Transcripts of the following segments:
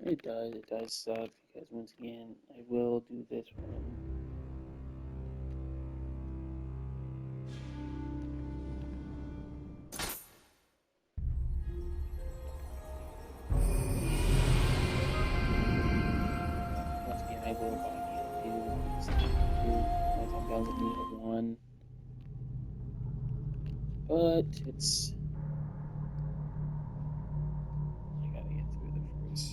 It does suck because once again, I will do this one. Once again, I will buy Nioh 2 once I'm done with Nioh 1. But it's. I gotta get through the first.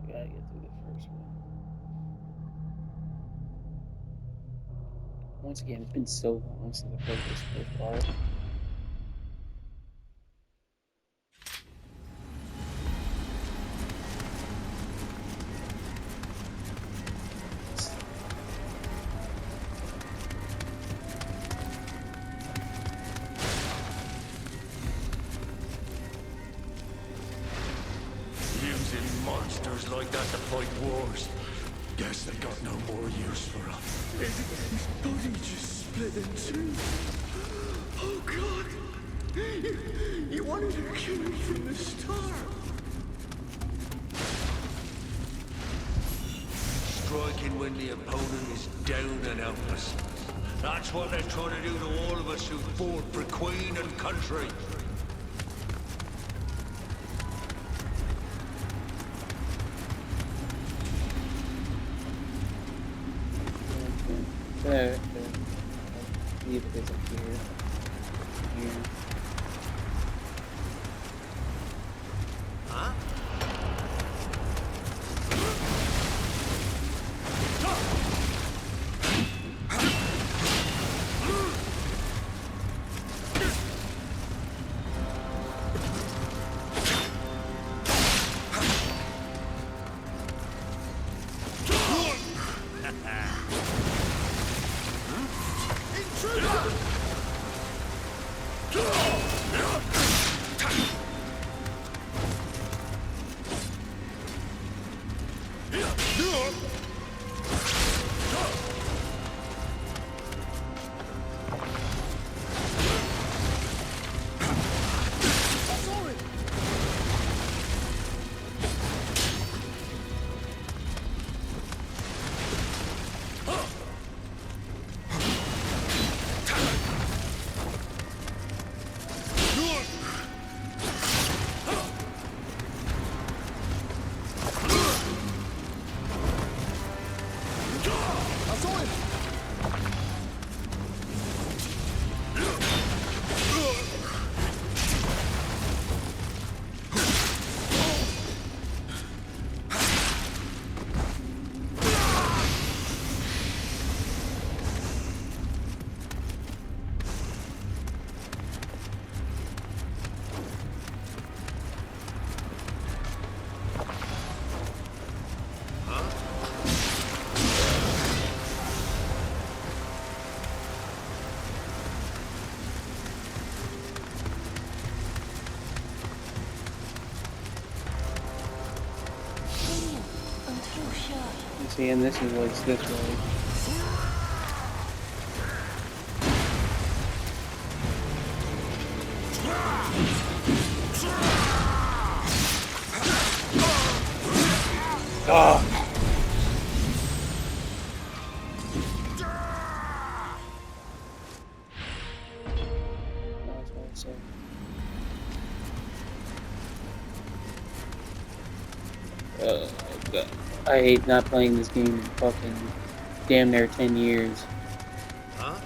I gotta get through the first one. Once again, it's been so long since I played this first part. Using monsters like that to fight wars. Guess they got no more use for us. His body just split in two. Oh God! You wanted to kill me from the start. Striking when the opponent is down and helpless. That's what they're trying to do to all of us who fought for Queen and country. There. I believe it is up here. Here. Huh? See, and this is what's this way. Ah! That's what I said. God. I hate not playing this game in fucking damn near 10 years. Huh?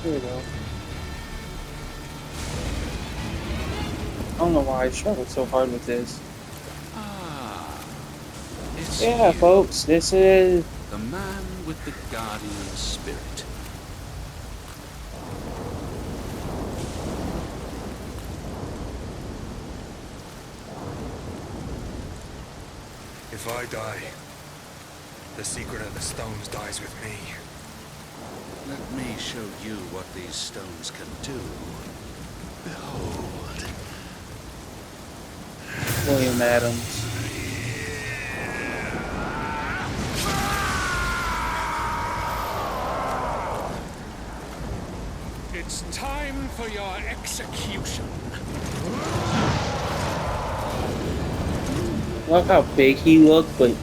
There we go. I don't know why I struggled so hard with this. Ah, it's Yeah, you, folks, this is... the man with the guardian spirit. If I die, the secret of the stones dies with me. Let me show you what these stones can do. Behold. William Adams. It's time for your execution. Love how big he looked, but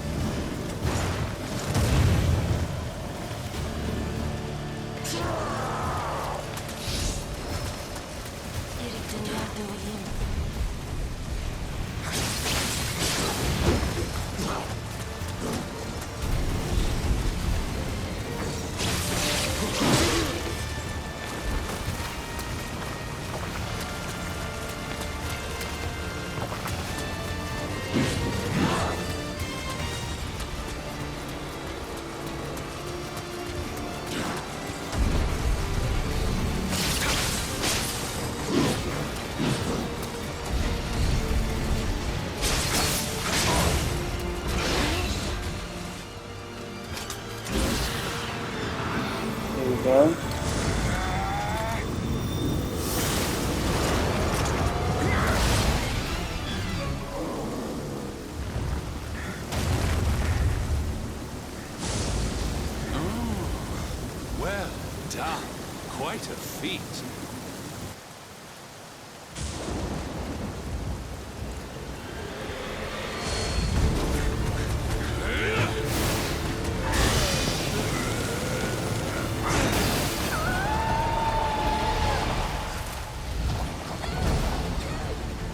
there we go. Well done. Quite a feat.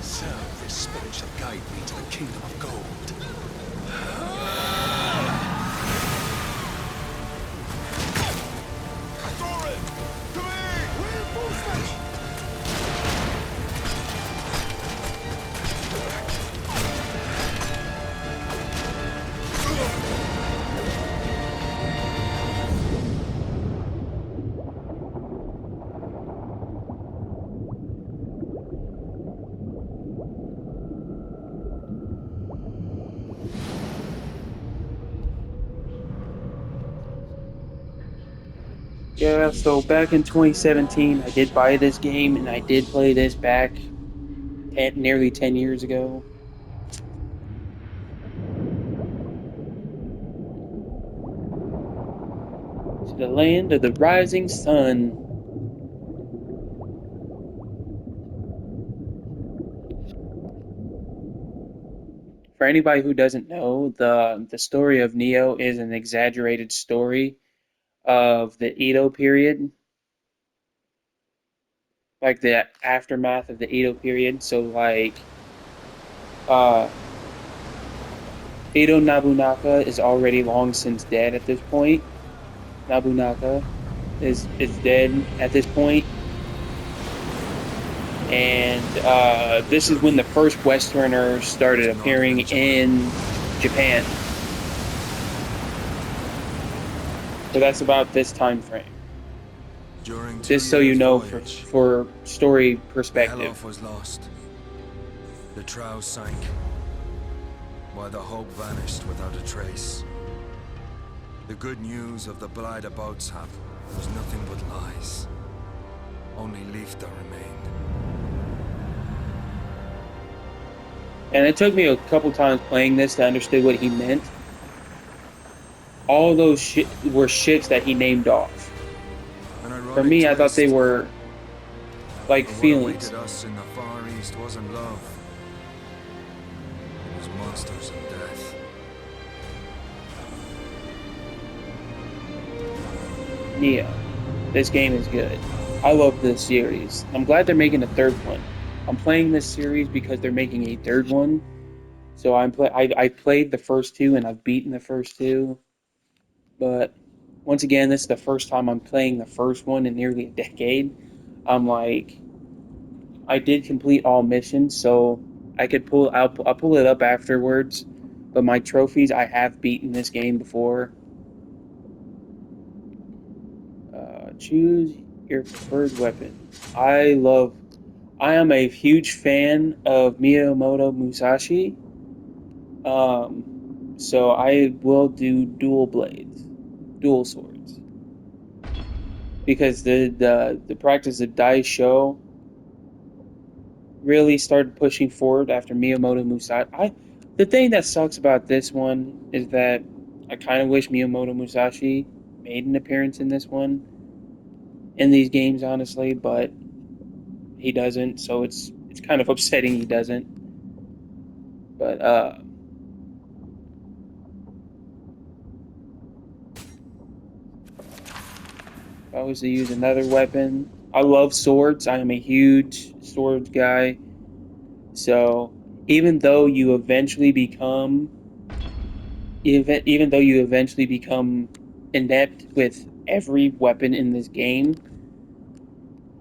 So this spirit shall guide me to the kingdom of gold. Yeah, so back in 2017, I did buy this game, and I did play this back nearly 10 years ago. To the land of the rising sun. For anybody who doesn't know, the story of Nioh is an exaggerated story of the Edo period, like the aftermath of the Edo period. So like uh Edo Nobunaga is already long since dead at this point. Nobunaga is dead at this point, and this is when the first Westerners started It's not appearing eventual. in Japan. So that's about this time frame. During Just so 2 years' you know, for voyage, for story the perspective. Hellof was lost. The trow sank, while the hope vanished without a trace. The good news of the Blythe boatshap was nothing but lies. Only Leifta remained. And it took me a couple times playing this to understand what he meant. All those were ships that he named off. An For ironic me, I thought they twist, were like for what feelings. awaited us in the Far East wasn't love. It was monsters and death. Nioh. This game is good. I love this series. I'm glad they're making a third one. I'm playing this series because they're making a third one. So I played the first two and I've beaten the first two, but once again, this is the first time I'm playing the first one in nearly a decade. I'm like, I did complete all missions, so I could pull. I'll pull it up afterwards. But my trophies, I have beaten this game before. Choose your preferred weapon. I am a huge fan of Miyamoto Musashi. So I will do dual blades, dual swords, because the practice of Daisho really started pushing forward after Miyamoto Musashi. The thing that sucks about this one is that I kind of wish Miyamoto Musashi made an appearance in this one in these games, honestly, but he doesn't. So it's kind of upsetting he doesn't. But if I was to use another weapon, I love swords. I am a huge swords guy. So even though you eventually become even though you eventually become inept with every weapon in this game,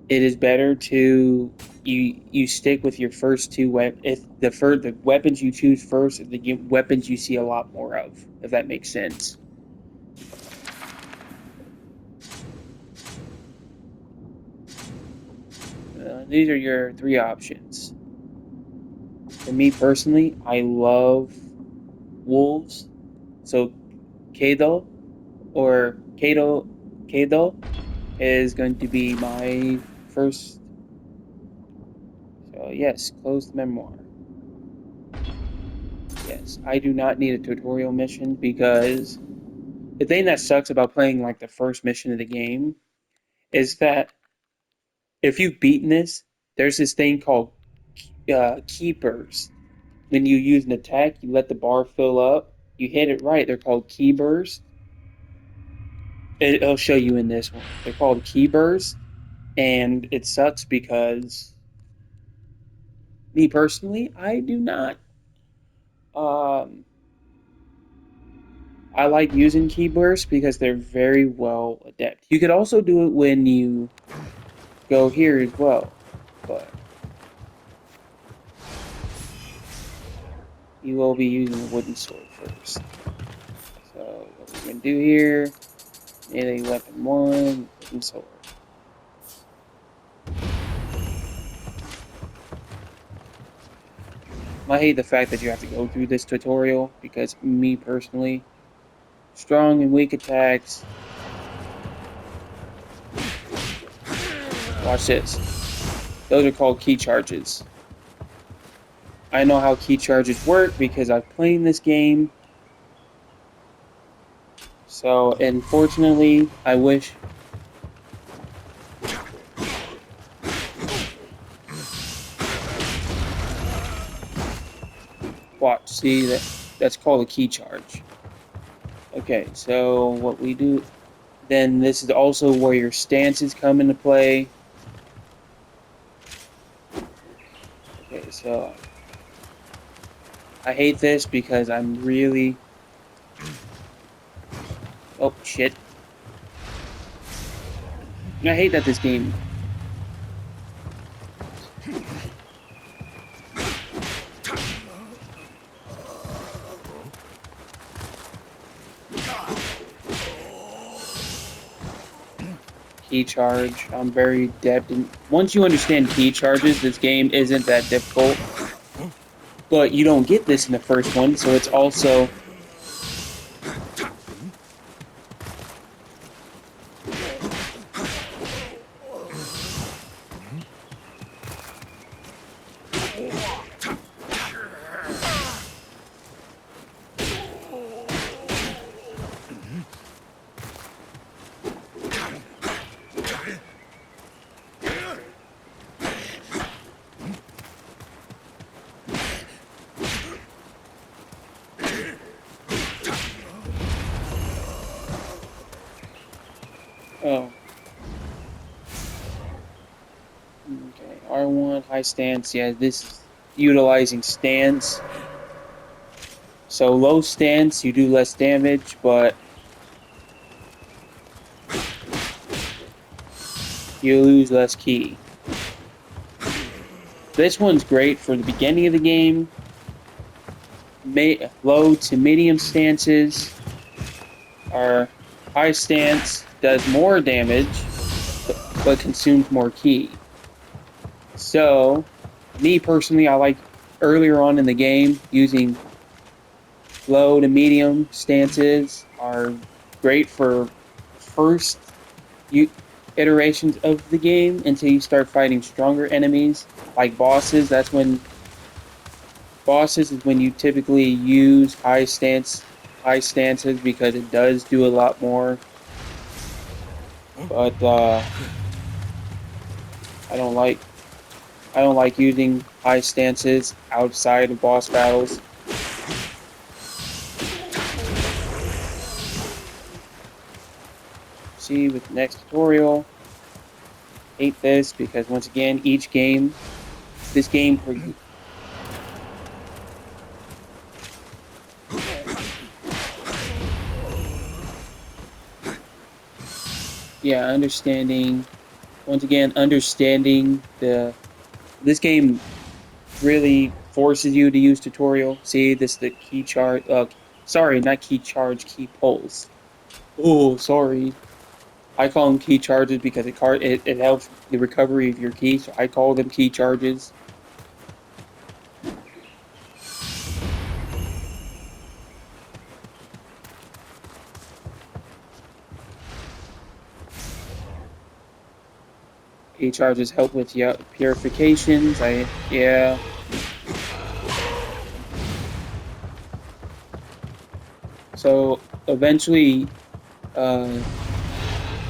it is better to you stick with your first two weapons. If the weapons you choose first are the weapons you see a lot more of, if that makes sense. These are your three options. For me personally, I love wolves. So Kado or Kado is going to be my first. So yes, close the memoir. Yes, I do not need a tutorial mission because the thing that sucks about playing like the first mission of the game is that if you've beaten this, there's this thing called keepers. When you use an attack, you let the bar fill up. You hit it right. They're called key bursts. It'll show you in this one. They're called key bursts, and it sucks because me personally, I do not. Um, I like using key bursts because they're very well adept. You could also do it when you go here as well, but you will be using a wooden sword first. So what we're gonna do here, melee weapon one, wooden sword. I hate the fact that you have to go through this tutorial because me personally, strong and weak attacks. Watch this. Those are called key charges. I know how key charges work because I've played this game. So, unfortunately, I wish. Watch, see that's called a key charge. Okay, so what we do then, this is also where your stances come into play. Okay, so I hate this because I'm really. Oh shit! I hate that this game. Key charge. I'm very adept, and once you understand key charges, this game isn't that difficult. But you don't get this in the first one, so it's also. Oh, okay. R1 high stance. Yeah, this is utilizing stance. So low stance, you do less damage, but you lose less ki. This one's great for the beginning of the game. Low to medium stances. Our high stance does more damage, but consumes more ki. So, me personally, I like earlier on in the game using low to medium stances are great for first iterations of the game until you start fighting stronger enemies like bosses. That's when bosses is when you typically use high stances because it does do a lot more. But I don't like I don't like using high stances outside of boss battles. See with the next tutorial. Hate this because once again, this game, yeah, understanding this game really forces you to use tutorial. See, this the key charge. Sorry, not key charge, key pulse. Oh, sorry. I call them key charges because it helps the recovery of your key, so I call them key charges. Key charges help with purifications. Yeah. So eventually, uh,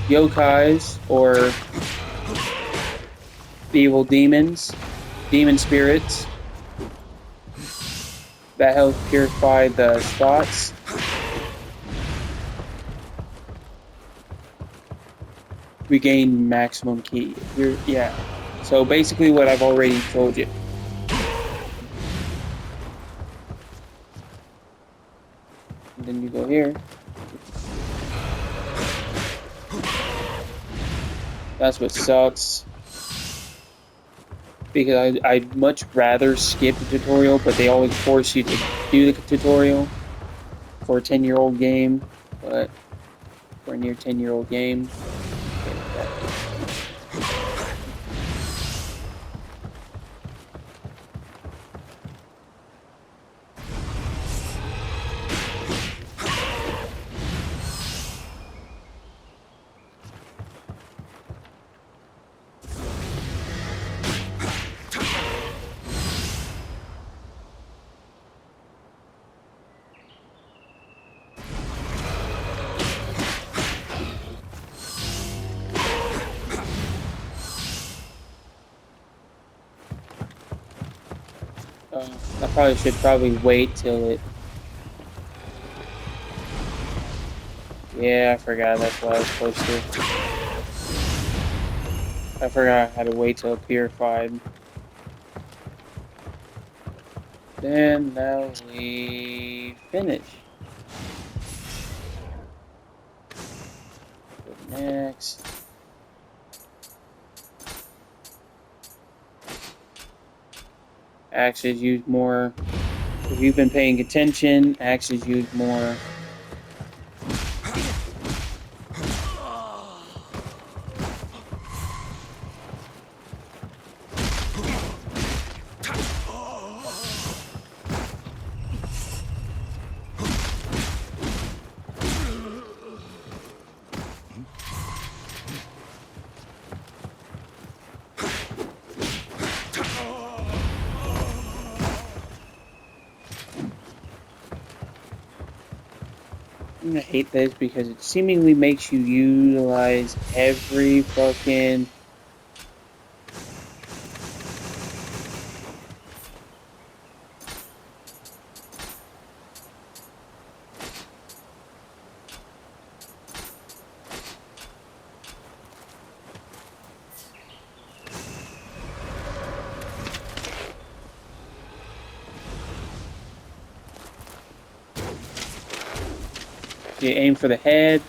yokais or evil demon spirits that help purify the spots. Regain maximum ki. Yeah. So basically, what I've already told you. And then you go here. That's what sucks. Because I'd much rather skip the tutorial, but they always force you to do the tutorial for a 10-year-old game. But for a near 10-year-old game, okay with that. I probably should wait till it. Yeah, I forgot that's what I was supposed to. I forgot I had to wait till it purified. Then now we finish. Go next. Axes use more. If you've been paying attention, axes use more. I'm gonna hate this because it seemingly makes you utilize every fucking. You aim for the head.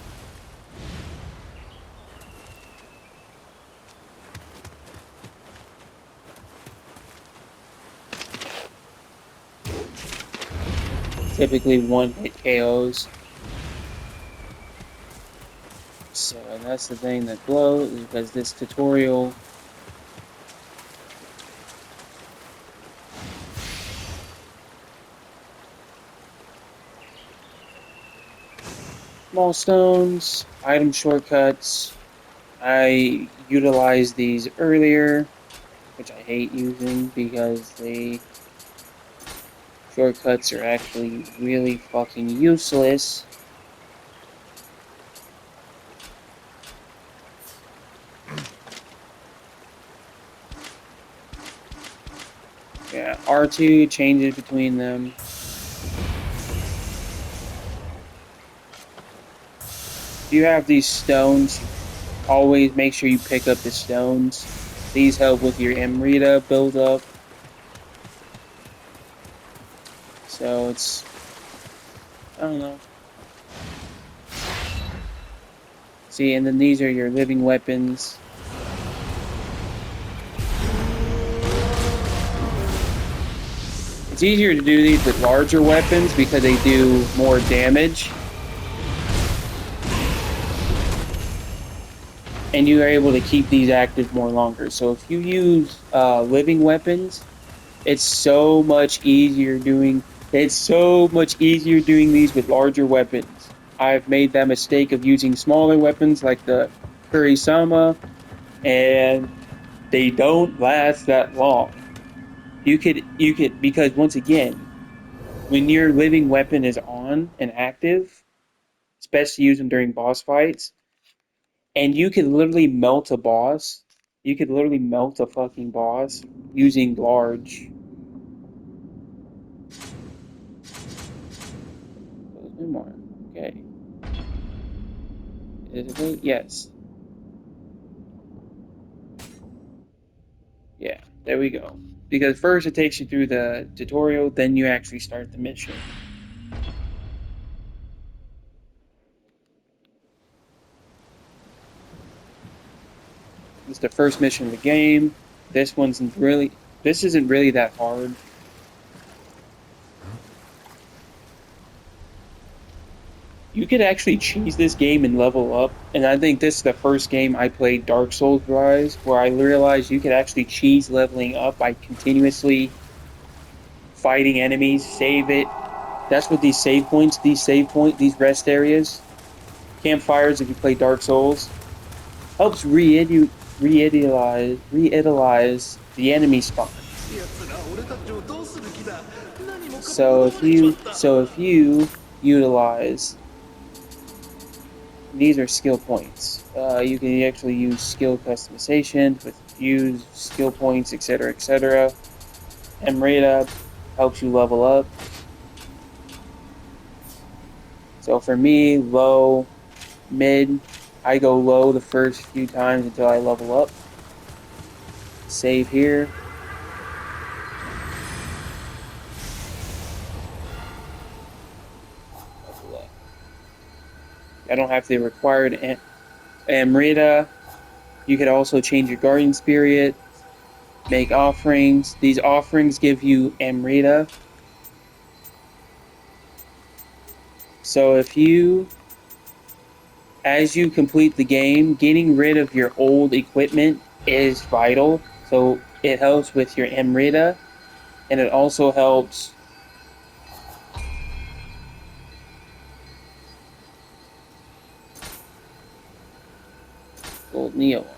typically one-hit KOs. So, and that's the thing that blows, is because this tutorial small stones, item shortcuts. I utilized these earlier, which I hate using because they shortcuts are actually really fucking useless. Yeah, R2 changes between them. If you have these stones, always make sure you pick up the stones. These help with your Amrita buildup. So it's, I don't know. See, and then these are your living weapons. It's easier to do these with larger weapons because they do more damage. And you are able to keep these active more longer. So if you use living weapons, it's so much easier doing these with larger weapons. I've made that mistake of using smaller weapons like the Kurisama, and they don't last that long. You could because once again, when your living weapon is on and active, it's best to use them during boss fights, and you could literally melt a boss. You could literally melt a fucking boss using large. More. Okay. Is it wait? Yes. Yeah, there we go. Because first it takes you through the tutorial, then you actually start the mission. It's the first mission of the game. This isn't really that hard. You could actually cheese this game and level up. And I think this is the first game I played Dark Souls wise where I realized you could actually cheese leveling up by continuously fighting enemies, save it. That's what these rest areas, campfires if you play Dark Souls, helps re-idealize the enemy spawns. So if you utilize these are skill points. You can actually use skill customization with use skill points, etc., etc. Amrita helps you level up. So for me, low, mid, I go low the first few times until I level up. Save here. Level up. I don't have the required Amrita. You could also change your guardian spirit, make offerings. These offerings give you Amrita. So as you complete the game, getting rid of your old equipment is vital. So it helps with your Amrita, and it also helps gold Nioh armor.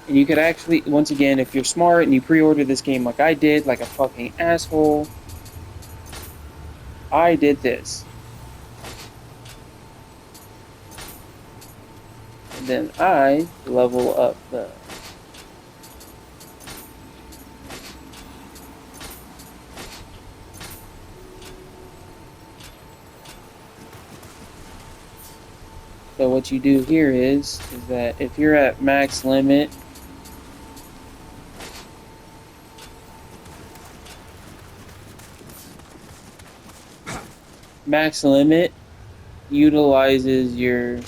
And you could actually, once again, if you're smart and you pre-order this game like I did, like a fucking asshole, I did this. And then I level up the... So what you do here is that if you're at max limit, max limit utilizes your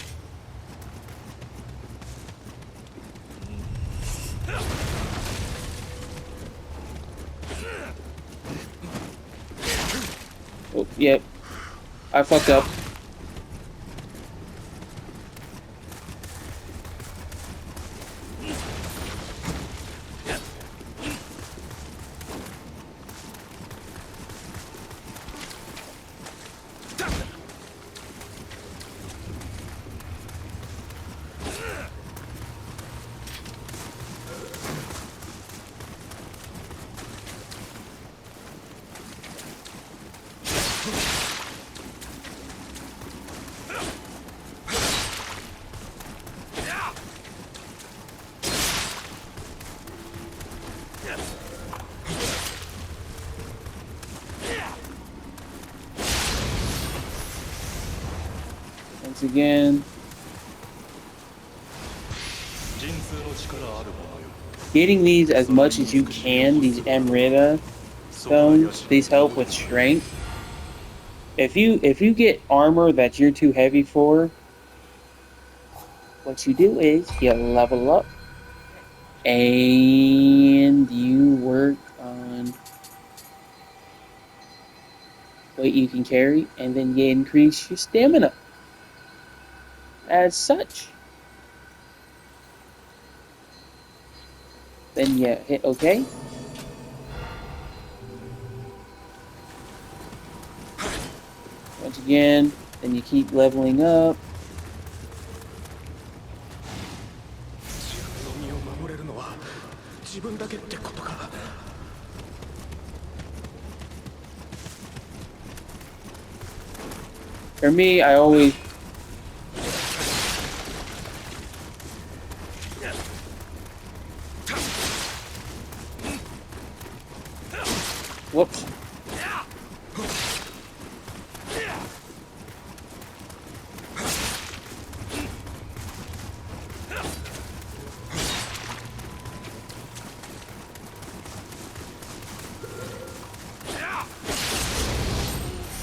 Yep, I fucked up. Once again, 神通の力ある者よ。 getting these as さら much に as you 少し can, 残 these すがよい。 Amrita そこが屋 stones, 敷の these help 領 with 土なのだ。 strength. If you get armor that you're too heavy for, what you do is you level up and you work on what you can carry, and then you increase your stamina as such. Then you hit OK. Once again, then you keep leveling up. 自分の身を守れるのは自分だけってことか。 For me, I always whoops.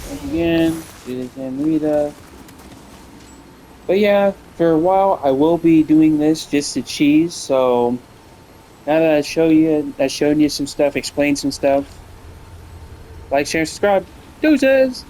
Once again, do this Amrita. But yeah, for a while I will be doing this just to cheese. So now that I've shown you some stuff, explained some stuff, like, share, and subscribe. Deuces!